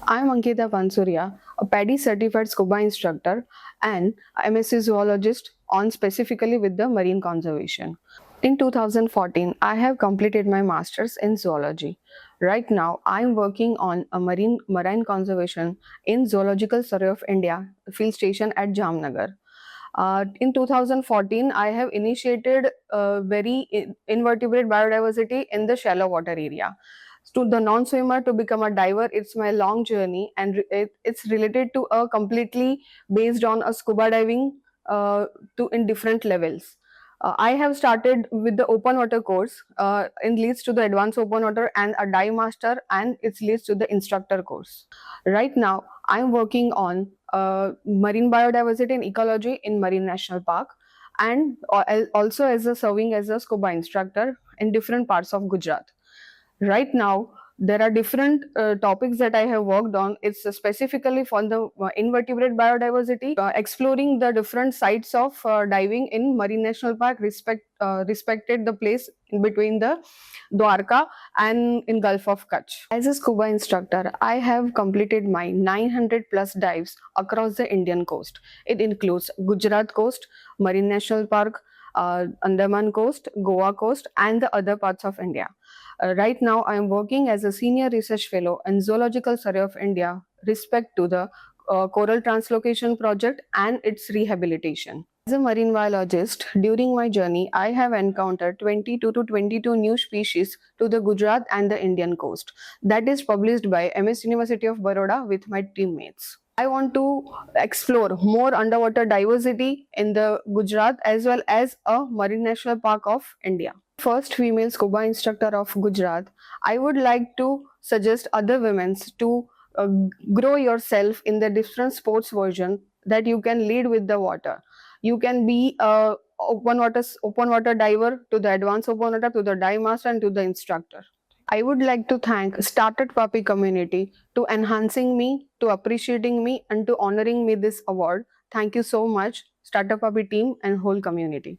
I am Ankita Pansuria, a PADI certified scuba instructor and MSc zoologist on specifically with the marine conservation. In 2014, I have completed my masters in zoology. Right now, I am working on a marine conservation in Zoological Survey of India field station at Jamnagar. In 2014, I have initiated very invertebrate biodiversity in the shallow water area. To the non-swimmer to become a diver, it's my long journey, and it's related to a completely based on a scuba diving to in different levels. I have started with the open water course. It leads to the advanced open water and a dive master, and it leads to the instructor course. Right now, I'm working on marine biodiversity and ecology in Marine National Park, and also as a serving as a scuba instructor in different parts of Gujarat. Right now, there are different topics that I have worked on. It's specifically for the invertebrate biodiversity, exploring the different sites of diving in Marine National Park, respected the place in between the Dwarka and in Gulf of Kutch. As a scuba instructor, I have completed my 900 plus dives across the Indian coast. It includes Gujarat coast, Marine National Park, Andaman coast, Goa coast, and the other parts of India. Right now, I am working as a senior research fellow in Zoological Survey of India, respect to the coral translocation project and its rehabilitation. As a marine biologist, during my journey, I have encountered 22 to 22 new species to the Gujarat and the Indian coast. That is published by MS University of Baroda with my teammates. I want to explore more underwater diversity in the Gujarat as well as a Marine National Park of India. First female scuba instructor of Gujarat, I would like to suggest other women to grow yourself in the different sports version that you can lead with the water. You can be a open water diver to the advanced open water to the dive master and to the instructor. I would like to thank Startupvapi community to enhancing me, to appreciating me, and to honoring me this award. Thank you so much, Startupvapi team and whole community.